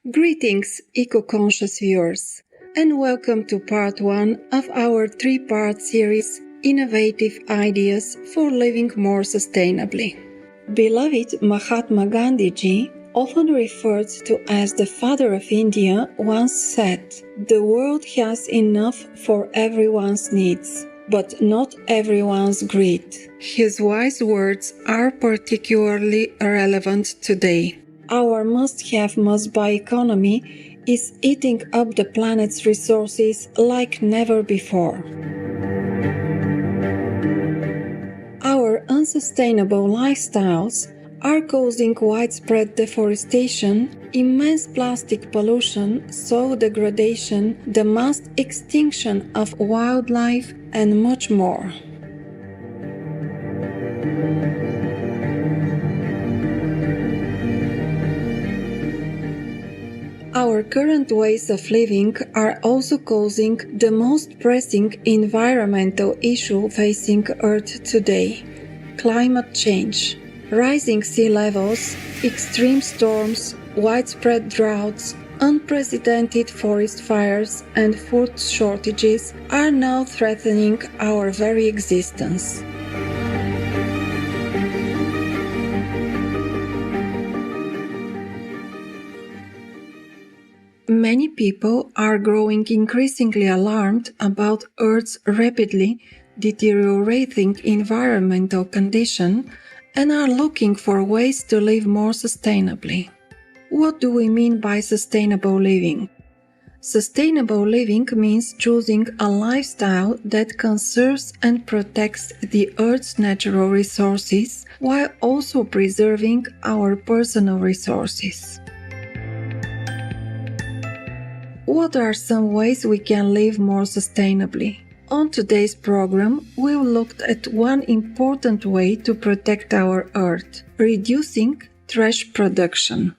Greetings, eco-conscious viewers, and welcome to part 1 of our 3-part series, Innovative Ideas for Living More Sustainably. Beloved Mahatma Gandhi ji, often referred to as the father of India, once said, "The world has enough for everyone's needs, but not everyone's greed." His wise words are particularly relevant today. Our must-have, must-buy economy is eating up the planet's resources like never before. Our unsustainable lifestyles are causing widespread deforestation, immense plastic pollution, soil degradation, the mass extinction of wildlife, and much more. Our current ways of living are also causing the most pressing environmental issue facing Earth today: climate change. Rising sea levels, extreme storms, widespread droughts, unprecedented forest fires, and food shortages are now threatening our very existence. Many people are growing increasingly alarmed about Earth's rapidly deteriorating environmental condition and are looking for ways to live more sustainably. What do we mean by sustainable living? Sustainable living means choosing a lifestyle that conserves and protects the Earth's natural resources while also preserving our personal resources. What are some ways we can live more sustainably? On today's program, we'll look at one important way to protect our Earth: reducing trash production.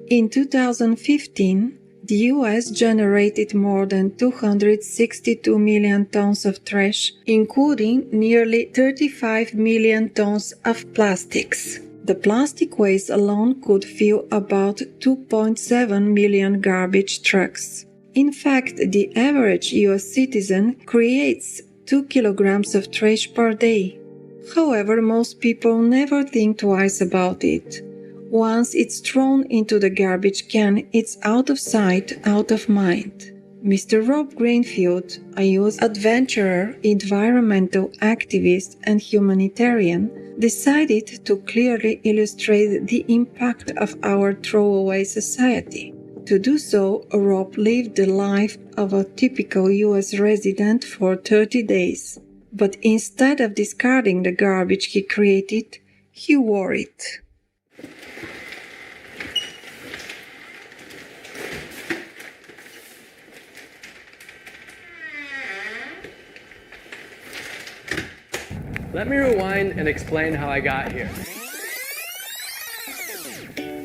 In 2015, the US generated more than 262 million tons of trash, including nearly 35 million tons of plastics. The plastic waste alone could fill about 2.7 million garbage trucks. In fact, the average US citizen creates 2 kilograms of trash per day. However, most people never think twice about it. Once it's thrown into the garbage can, it's out of sight, out of mind. Mr. Rob Greenfield, a youth adventurer, environmental activist, and humanitarian, decided to clearly illustrate the impact of our throwaway society. To do so, Rob lived the life of a typical US resident for 30 days. But instead of discarding the garbage he created, he wore it. Let me rewind and explain how I got here.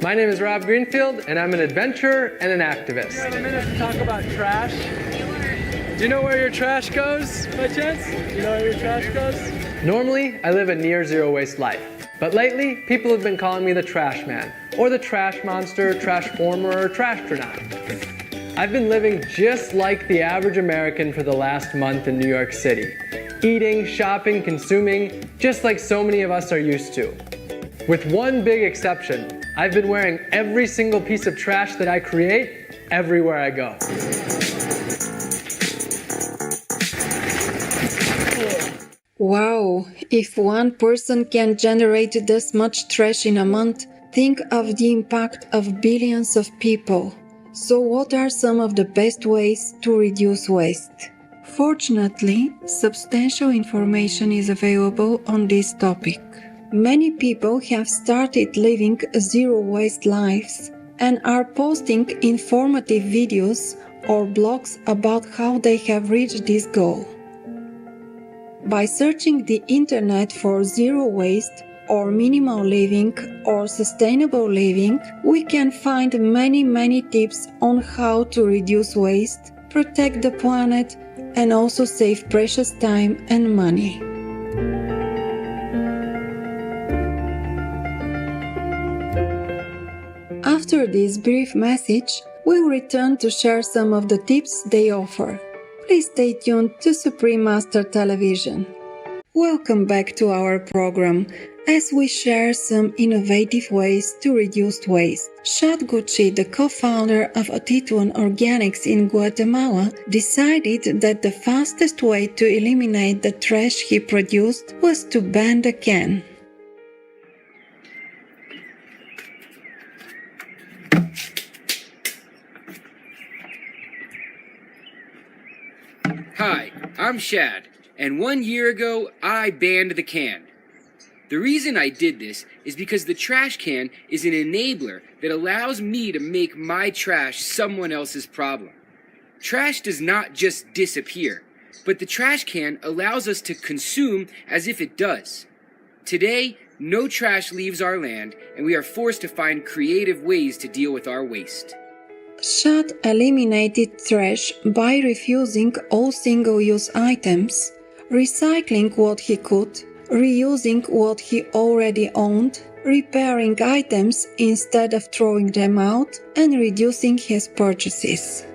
My name is Rob Greenfield, and I'm an adventurer and an activist. You have a minute to talk about trash? Do you know where your trash goes, by chance? Do you know where your trash goes? Normally, I live a near-zero waste life. But lately, people have been calling me the trash man, or the trash monster, trash former, or trashtronaut. I've been living just like the average American for the last month in New York City. Eating, shopping, consuming, just like so many of us are used to. With one big exception, I've been wearing every single piece of trash that I create everywhere I go. Wow, if one person can generate this much trash in a month, think of the impact of billions of people. So what are some of the best ways to reduce waste? Fortunately, substantial information is available on this topic. Many people have started living zero-waste lives and are posting informative videos or blogs about how they have reached this goal. By searching the internet for zero waste or minimal living or sustainable living, we can find many tips on how to reduce waste, protect the planet, and also save precious time and money. After this brief message, we'll return to share some of the tips they offer. Please stay tuned to Supreme Master Television. Welcome back to our program as we share some innovative ways to reduce waste. QUČC, the co-founder of Atituan Organics in Guatemala, decided that the fastest way to eliminate the trash he produced was to ban the can. Hi, I'm Shad, and 1 year ago, I banned the can. The reason I did this is because the trash can is an enabler that allows me to make my trash someone else's problem. Trash does not just disappear, but the trash can allows us to consume as if it does. Today, no trash leaves our land, and we are forced to find creative ways to deal with our waste. Shad eliminated trash by refusing all single-use items, recycling what he could, reusing what he already owned, repairing items instead of throwing them out, and reducing his purchases.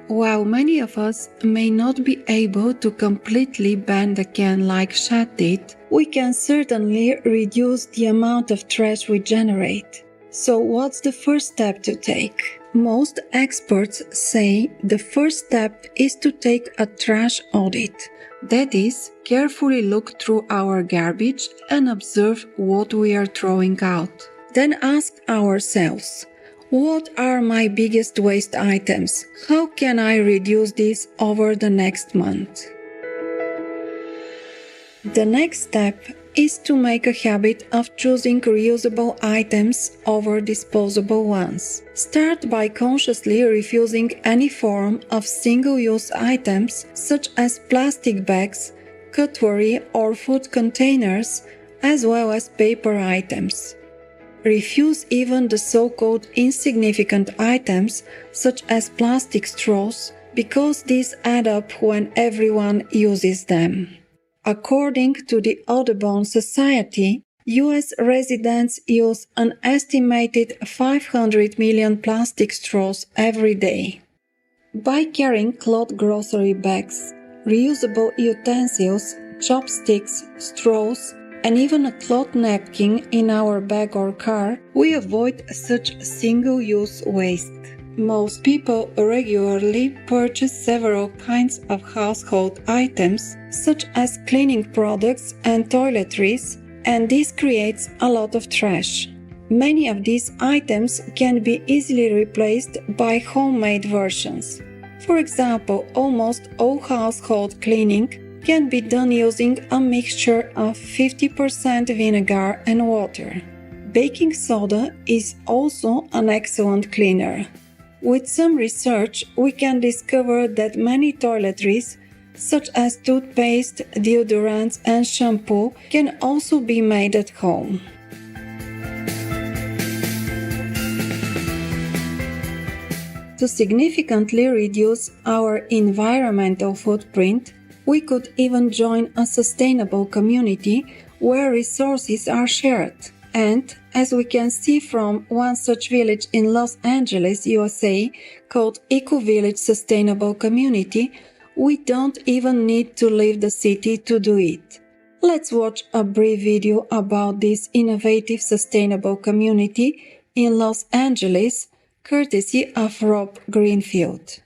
While many of us may not be able to completely ban the can like Shad did, we can certainly reduce the amount of trash we generate. So what's the first step to take? Most experts say the first step is to take a trash audit. That is, carefully look through our garbage and observe what we are throwing out. Then ask ourselves, what are my biggest waste items? How can I reduce this over the next month? The next step is to make a habit of choosing reusable items over disposable ones. Start by consciously refusing any form of single-use items such as plastic bags, cutlery or food containers, as well as paper items. Refuse even the so-called insignificant items such as plastic straws because these add up when everyone uses them. According to the Audubon Society, U.S. residents use an estimated 500 million plastic straws every day. By carrying cloth grocery bags, reusable utensils, chopsticks, straws, and even a cloth napkin in our bag or car, we avoid such single-use waste. Most people regularly purchase several kinds of household items, such as cleaning products and toiletries, and this creates a lot of trash. Many of these items can be easily replaced by homemade versions. For example, almost all household cleaning can be done using a mixture of 50% vinegar and water. Baking soda is also an excellent cleaner. With some research, we can discover that many toiletries, such as toothpaste, deodorants, and shampoo, can also be made at home. To significantly reduce our environmental footprint, we could even join a sustainable community where resources are shared. And, as we can see from one such village in Los Angeles, USA, called QUČC Sustainable Community, we don't even need to leave the city to do it. Let's watch a brief video about this innovative sustainable community in Los Angeles, courtesy of Rob Greenfield.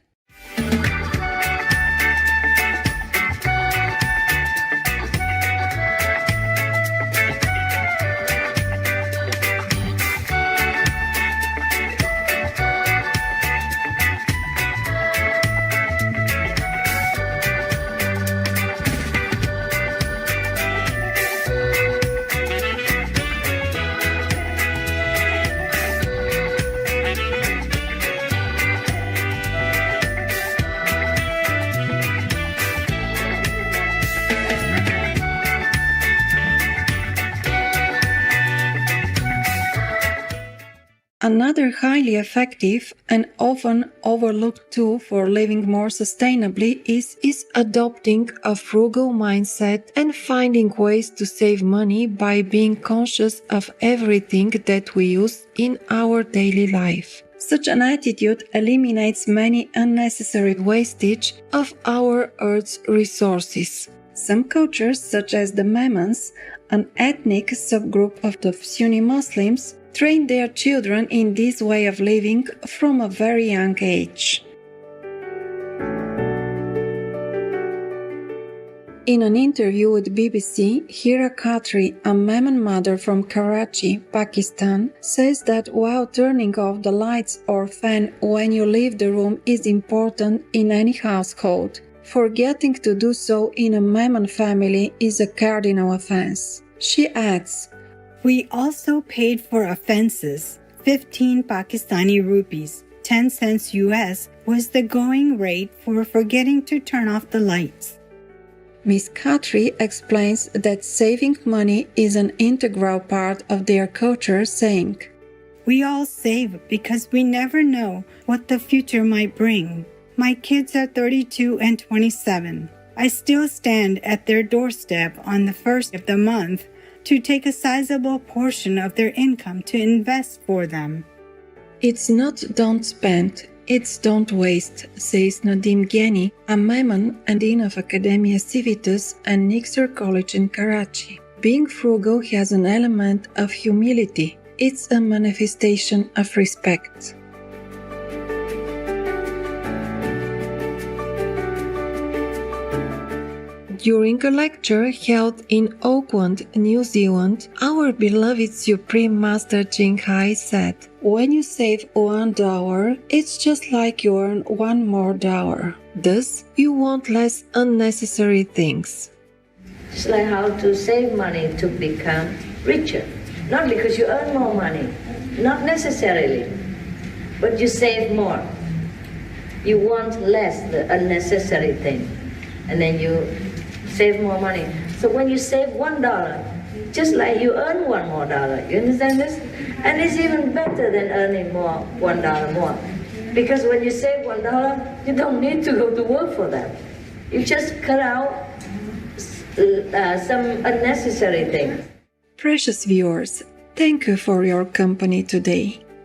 Another highly effective and often overlooked tool for living more sustainably is adopting a frugal mindset and finding ways to save money by being conscious of everything that we use in our daily life. Such an attitude eliminates many unnecessary wastage of our Earth's resources. Some cultures, such as the Memons, an ethnic subgroup of the Sunni Muslims, train their children in this way of living from a very young age. In an interview with BBC, Hira Khatri, a Memon mother from Karachi, Pakistan, says that while turning off the lights or fan when you leave the room is important in any household, forgetting to do so in a Memon family is a cardinal offense. She adds, "We also paid for offenses. 15 Pakistani rupees, 10 cents US, was the going rate for forgetting to turn off the lights." Ms. Khatri explains that saving money is an integral part of their culture, saying, "We all save because we never know what the future might bring. My kids are 32 and 27. I still stand at their doorstep on the first of the month to take a sizable portion of their income to invest for them." It's not don't spend, it's don't waste, says Nadim Ghani, a Memon and Dean of Academia Civitas and Nixer College in Karachi. Being frugal has an element of humility. It's a manifestation of respect. During a lecture held in Auckland, New Zealand, our beloved Supreme Master Ching Hai said, "When you save $1, it's just like you earn one more dollar. Thus, you want less unnecessary things." It's like how to save money to become richer. Not because you earn more money, not necessarily, but you save more. You want less, the unnecessary thing, and then you save more money. So when you save $1, just like you earn one more dollar, you understand this? And it's even better than earning $1 more. Because when you save $1, you don't need to go to work for that. You just cut out some unnecessary things. Precious viewers, thank you for your company today.